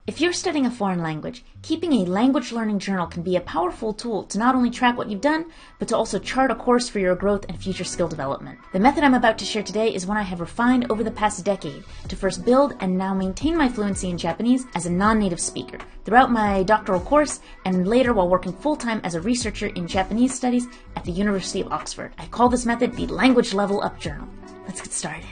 If you're studying a foreign language, keeping a language learning journal can be a powerful tool to not only track what you've done, but to also chart a course for your growth and future skill development. The method I'm about to share today is one I have refined over the past decade to first build and now maintain my fluency in Japanese as a non-native speaker, throughout my doctoral course and later while working full-time as a researcher in Japanese studies at the University of Oxford. I call this method the Language Level Up Journal. Let's get started.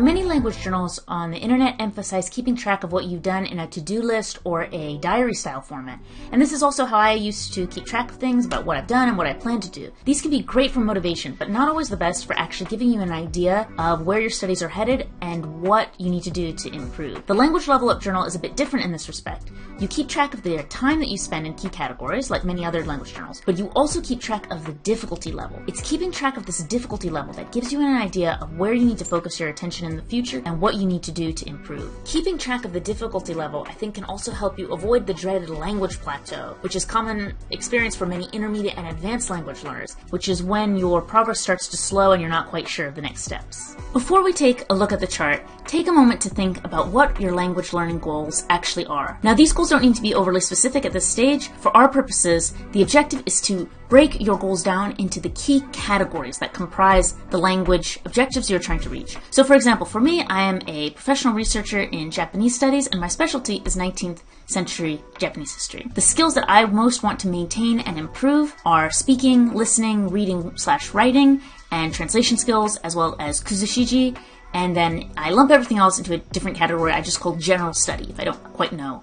Many language journals on the internet emphasize keeping track of what you've done in a to-do list or a diary-style format. And this is also how I used to keep track of things about what I've done and what I plan to do. These can be great for motivation, but not always the best for actually giving you an idea of where your studies are headed and what you need to do to improve. The Language Level Up Journal is a bit different in this respect. You keep track of the time that you spend in key categories, like many other language journals, but you also keep track of the difficulty level. It's keeping track of this difficulty level that gives you an idea of where you need to focus your attention in the future and what you need to do to improve. Keeping track of the difficulty level, I think, can also help you avoid the dreaded language plateau, which is common experience for many intermediate and advanced language learners, which is when your progress starts to slow and you're not quite sure of the next steps. Before we take a look at the chart, take a moment to think about what your language learning goals actually are. Now, these goals don't need to be overly specific at this stage. For our purposes, the objective is to break your goals down into the key categories that comprise the language objectives you're trying to reach. So for example, for me, I am a professional researcher in Japanese studies and my specialty is 19th century Japanese history. The skills that I most want to maintain and improve are speaking, listening, reading/writing, and translation skills, as well as kuzushiji. And then I lump everything else into a different category I just call general study if I don't quite know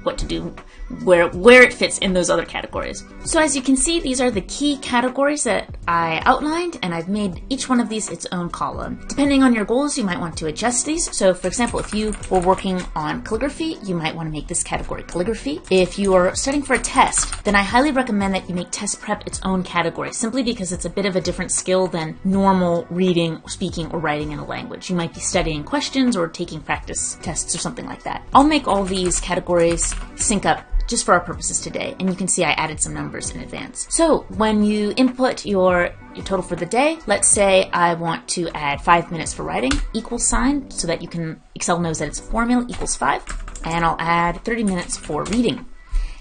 what to do, where it fits in those other categories. So as you can see, these are the key categories that I outlined, and I've made each one of these its own column. Depending on your goals, you might want to adjust these. So for example, if you were working on calligraphy, you might want to make this category calligraphy. If you are studying for a test, then I highly recommend that you make test prep its own category, simply because it's a bit of a different skill than normal reading, speaking, or writing in a language. You might be studying questions or taking practice tests or something like that. I'll make all these categories sync up just for our purposes today, and you can see I added some numbers in advance. So when you input your total for the day, let's say I want to add 5 minutes for writing, equals sign, so that Excel knows that it's a formula, equals 5, and I'll add 30 minutes for reading.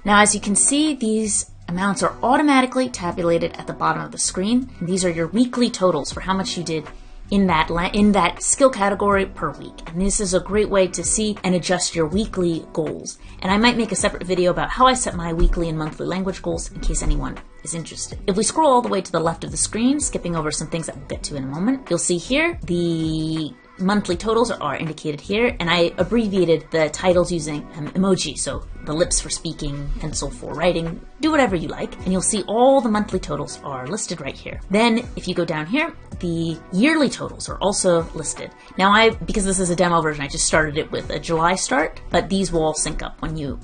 Now as you can see, these amounts are automatically tabulated at the bottom of the screen, and these are your weekly totals for how much you did in that skill category per week. And this is a great way to see and adjust your weekly goals. And I might make a separate video about how I set my weekly and monthly language goals in case anyone is interested. If we scroll all the way to the left of the screen, skipping over some things that we'll get to in a moment, you'll see here the monthly totals are indicated here, and I abbreviated the titles using emoji, so the lips for speaking, pencil for writing, do whatever you like, and you'll see all the monthly totals are listed right here. Then if you go down here, the yearly totals are also listed. Now because this is a demo version, I just started it with a July start, but these will all sync up when you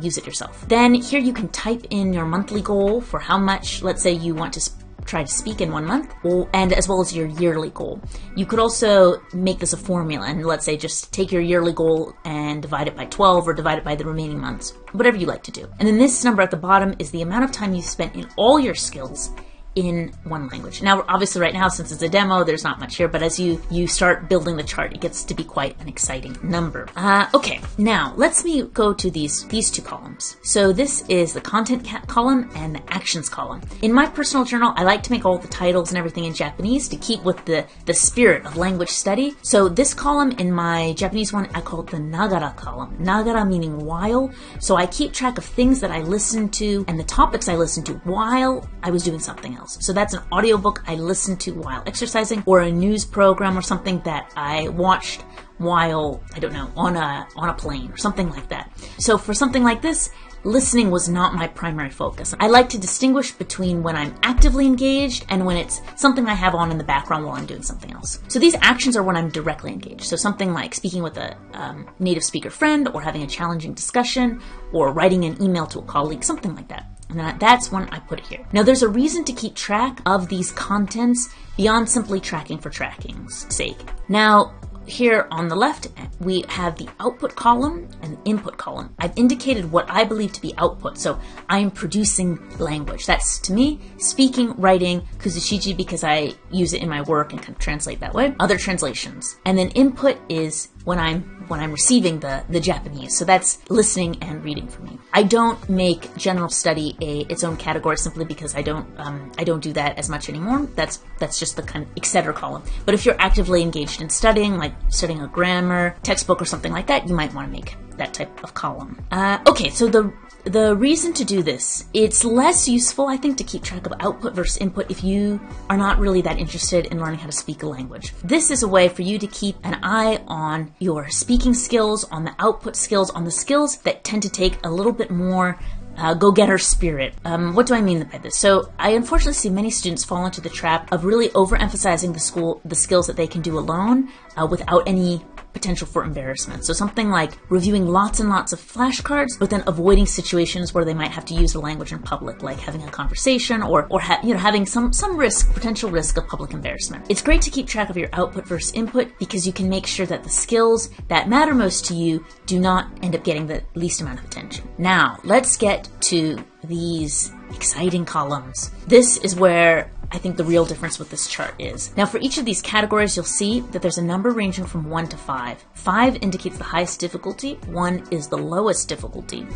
use it yourself. Then here you can type in your monthly goal for how much, let's say you want to try to speak in 1 month, and as well as your yearly goal. You could also make this a formula and let's say just take your yearly goal and divide it by 12 or divide it by the remaining months, whatever you like to do. And then this number at the bottom is the amount of time you've spent in all your skills in one language. Now, obviously right now, since it's a demo, there's not much here, but as you start building the chart, it gets to be quite an exciting number. Okay, now let's go to these two columns. So this is the content column and the actions column. In my personal journal, I like to make all the titles and everything in Japanese to keep with the spirit of language study. So this column in my Japanese one, I call it the Nagara column. Nagara meaning while. So I keep track of things that I listened to and the topics I listened to while I was doing something else. So that's an audiobook I listened to while exercising, or a news program or something that I watched while, I don't know, on a plane or something like that. So for something like this, listening was not my primary focus. I like to distinguish between when I'm actively engaged and when it's something I have on in the background while I'm doing something else. So these actions are when I'm directly engaged. So something like speaking with a native speaker friend, or having a challenging discussion, or writing an email to a colleague, something like that. And that's when I put it here. Now there's a reason to keep track of these contents beyond simply tracking for tracking's sake. Now, here on the left, we have the output column and the input column. I've indicated what I believe to be output, so I am producing language. That's, to me, speaking, writing, kuzushiji, because I use it in my work and can translate that way. Other translations. And then input is when I'm receiving the Japanese. So that's listening and reading for me. I don't make general study its own category simply because I don't do that as much anymore. That's just the kind of etc. column. But if you're actively engaged in studying, like studying a grammar textbook or something like that, you might want to make that type of column. Okay, so the reason to do this, it's less useful, I think, to keep track of output versus input if you are not really that interested in learning how to speak a language. This is a way for you to keep an eye on your speaking skills, on the output skills, on the skills that tend to take a little bit more go-getter spirit. What do I mean by this? So I unfortunately see many students fall into the trap of really overemphasizing the skills that they can do alone without any potential for embarrassment. So something like reviewing lots and lots of flashcards, but then avoiding situations where they might have to use the language in public, like having a conversation or having some potential risk of public embarrassment. It's great to keep track of your output versus input because you can make sure that the skills that matter most to you do not end up getting the least amount of attention. Now, let's get to these exciting columns. This is where I think the real difference with this chart is. Now for each of these categories, you'll see that there's a number ranging from 1 to 5. 5 indicates the highest difficulty, 1 is the lowest difficulty.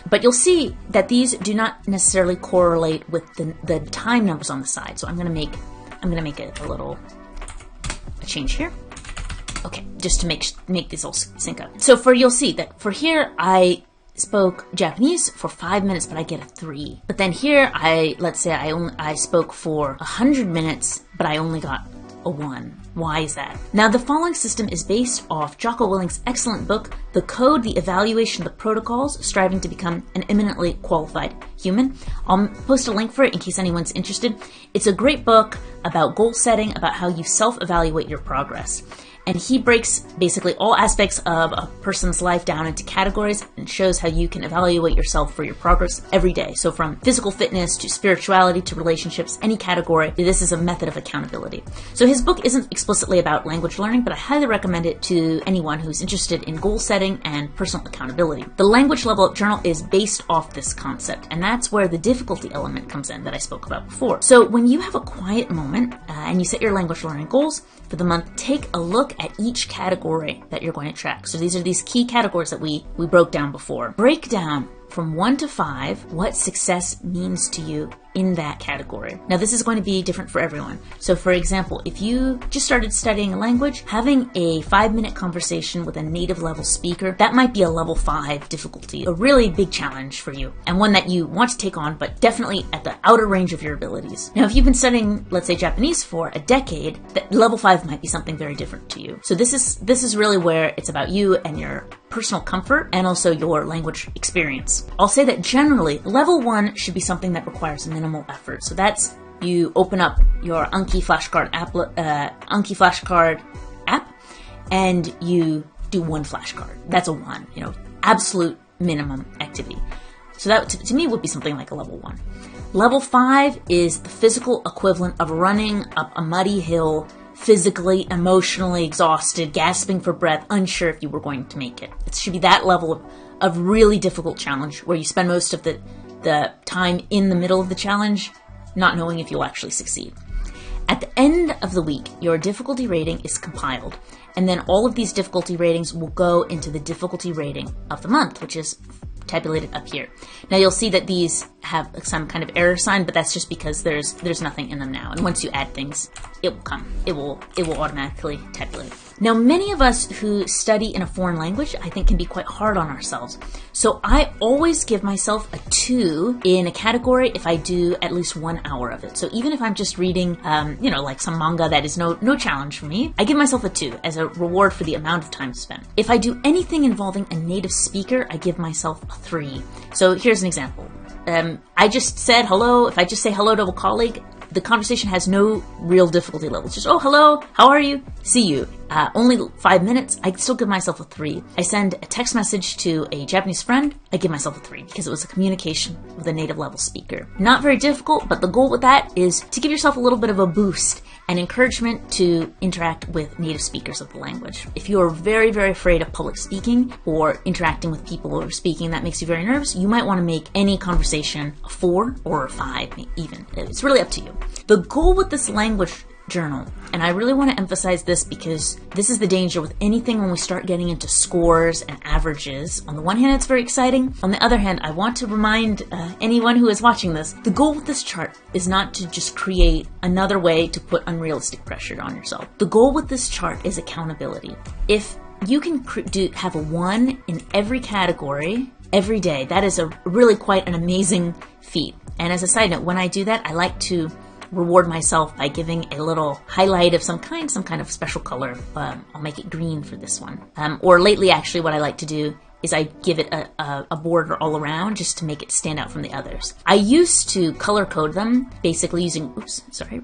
But you'll see that these do not necessarily correlate with the time numbers on the side. So I'm gonna make a change here. Okay, just to make this all sync up. So you'll see that for here, I spoke Japanese for 5 minutes, but I get a 3. But then here, let's say I spoke for 100 minutes, but I only got a 1. Why is that? Now, the following system is based off Jocko Willink's excellent book, The Code, the Evaluation of the Protocols, Striving to Become an Eminently Qualified Human. I'll post a link for it in case anyone's interested. It's a great book about goal setting, about how you self-evaluate your progress. And he breaks basically all aspects of a person's life down into categories and shows how you can evaluate yourself for your progress every day. So from physical fitness to spirituality to relationships, any category, this is a method of accountability. So his book isn't explicitly about language learning, but I highly recommend it to anyone who's interested in goal setting and personal accountability. The language level up journal is based off this concept, and that's where the difficulty element comes in that I spoke about before. So when you have a quiet moment and you set your language learning goals for the month, take a look at each category that you're going to track. So these are these key categories that we broke down before. Break down from 1 to 5 what success means to you in that category. Now this is going to be different for everyone. So for example, if you just started studying a language, having a 5-minute conversation with a native level speaker, that might be a level 5 difficulty, a really big challenge for you, and one that you want to take on, but definitely at the outer range of your abilities. Now if you've been studying, let's say, Japanese for a decade, that level 5 might be something very different to you. So this is really where it's about you and your personal comfort and also your language experience. I'll say that generally, level 1 should be something that requires minimal effort. So that's you open up your Anki flashcard app, and you do 1 flashcard. That's a 1, absolute minimum activity. So that to me would be something like a level 1. Level 5 is the physical equivalent of running up a muddy hill, physically, emotionally exhausted, gasping for breath, unsure if you were going to make it. It should be that level of really difficult challenge where you spend most of the time in the middle of the challenge not knowing if you'll actually succeed. At the end of the week, your difficulty rating is compiled, and then all of these difficulty ratings will go into the difficulty rating of the month, which is tabulated up here. Now you'll see that these have some kind of error sign, but that's just because there's nothing in them now. And once you add things, it will come. It will automatically tabulate. Now, many of us who study in a foreign language, I think, can be quite hard on ourselves. So I always give myself a 2 in a category if I do at least 1 hour of it. So even if I'm just reading, like some manga that is no challenge for me, I give myself a 2 as a reward for the amount of time spent. If I do anything involving a native speaker, I give myself a 3. So here's an example. I just said hello. If I just say hello to a colleague, the conversation has no real difficulty level. It's just, oh, hello, how are you? See you. Only 5 minutes, I still give myself a 3. I send a text message to a Japanese friend, I give myself a 3 because it was a communication with a native level speaker. Not very difficult, but the goal with that is to give yourself a little bit of a boost and encouragement to interact with native speakers of the language. If you are very, very afraid of public speaking or interacting with people who are speaking, that makes you very nervous, you might want to make any conversation a 4 or a 5 even. It's really up to you. The goal with this language journal, and I really want to emphasize this because this is the danger with anything when we start getting into scores and averages. On the one hand, it's very exciting. On the other hand, I want to remind anyone who is watching this, the goal with this chart is not to just create another way to put unrealistic pressure on yourself. The goal with this chart is accountability. If you can have a 1 in every category every day, that is really quite an amazing feat. And as a side note, when I do that, I like to reward myself by giving a little highlight of some kind of special color. I'll make it green for this one. Or lately, actually, what I like to do is I give it a border all around just to make it stand out from the others. I used to color code them, basically using,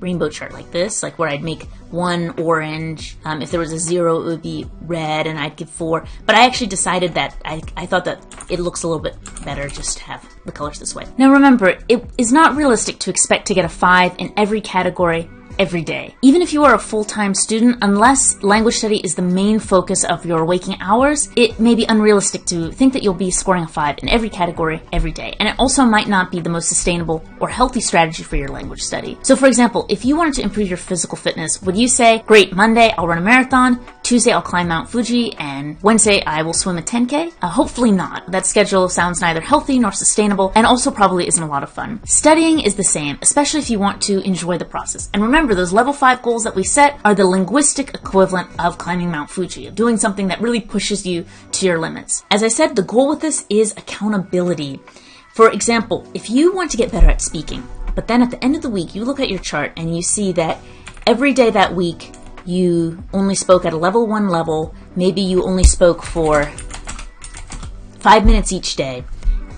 rainbow chart like this, like where I'd make 1 orange. If there was a 0, it would be red, and I'd give 4. But I actually decided that I thought that it looks a little bit better just to have the colors this way. Now remember, it is not realistic to expect to get a 5 in every category every day. Even if you are a full-time student, unless language study is the main focus of your waking hours, it may be unrealistic to think that you'll be scoring a 5 in every category every day. And it also might not be the most sustainable or healthy strategy for your language study. So for example, if you wanted to improve your physical fitness, would you say, great, Monday I'll run a marathon, Tuesday I'll climb Mount Fuji, and Wednesday I will swim a 10K? Hopefully not. That schedule sounds neither healthy nor sustainable, and also probably isn't a lot of fun. Studying is the same, especially if you want to enjoy the process. And remember, those level 5 goals that we set are the linguistic equivalent of climbing Mount Fuji, of doing something that really pushes you to your limits. As I said, the goal with this is accountability. For example, if you want to get better at speaking, but then at the end of the week, you look at your chart and you see that every day that week, you only spoke at a level 1 level, maybe you only spoke for 5 minutes each day.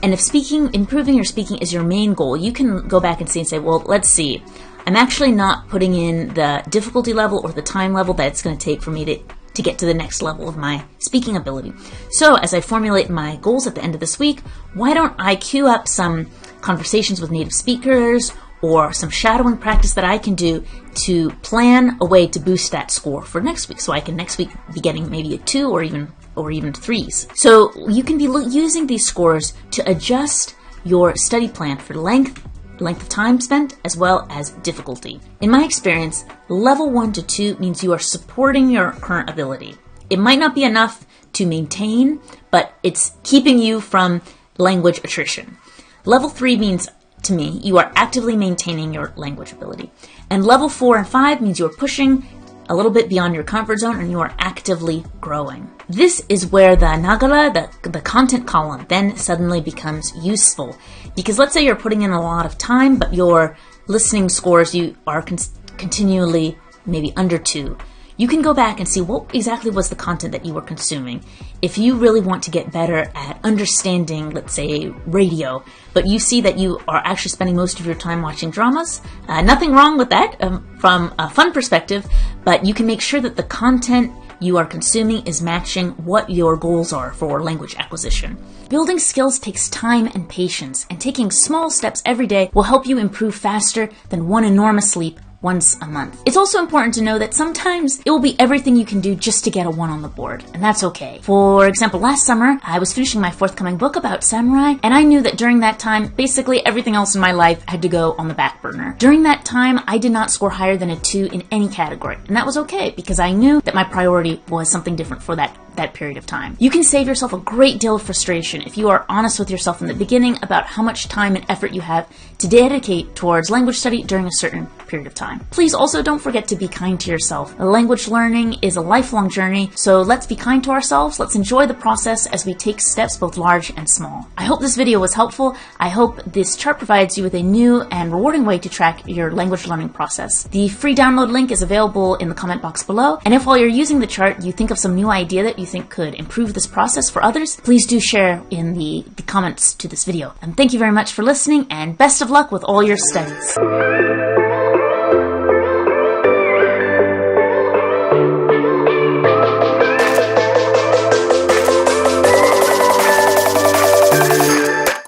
And if improving your speaking is your main goal, you can go back and see and say, well, let's see. I'm actually not putting in the difficulty level or the time level that it's going to take for me to get to the next level of my speaking ability. So as I formulate my goals at the end of this week, why don't I queue up some conversations with native speakers or some shadowing practice that I can do to plan a way to boost that score for next week, so I can next week be getting maybe a 2 or even 3s. So you can be using these scores to adjust your study plan for length of time spent, as well as difficulty. In my experience, level 1 to 2 means you are supporting your current ability. It might not be enough to maintain, but it's keeping you from language attrition. Level 3 means, to me, you are actively maintaining your language ability. And level 4 and 5 means you are pushing a little bit beyond your comfort zone and you are actively growing. This is where the Nagara, the content column, then suddenly becomes useful. Because let's say you're putting in a lot of time, but your listening scores, you are continually maybe under 2. You can go back and see what exactly was the content that you were consuming. If you really want to get better at understanding, let's say, radio, but you see that you are actually spending most of your time watching dramas, nothing wrong with that from a fun perspective, but you can make sure that the content you are consuming is matching what your goals are for language acquisition. Building skills takes time and patience, and taking small steps every day will help you improve faster than one enormous leap once a month. It's also important to know that sometimes it will be everything you can do just to get a 1 on the board, and that's okay. For example, last summer, I was finishing my forthcoming book about samurai, and I knew that during that time, basically everything else in my life had to go on the back burner. During that time, I did not score higher than a 2 in any category, and that was okay, because I knew that my priority was something different for that period of time. You can save yourself a great deal of frustration if you are honest with yourself in the beginning about how much time and effort you have to dedicate towards language study during a certain period of time. Please also don't forget to be kind to yourself. Language learning is a lifelong journey, so let's be kind to ourselves. Let's enjoy the process as we take steps both large and small. I hope this video was helpful. I hope this chart provides you with a new and rewarding way to track your language learning process. The free download link is available in the comment box below, and if while you're using the chart you think of some new idea that you think could improve this process for others, please do share in the comments to this video. And thank you very much for listening, and best of luck with all your studies.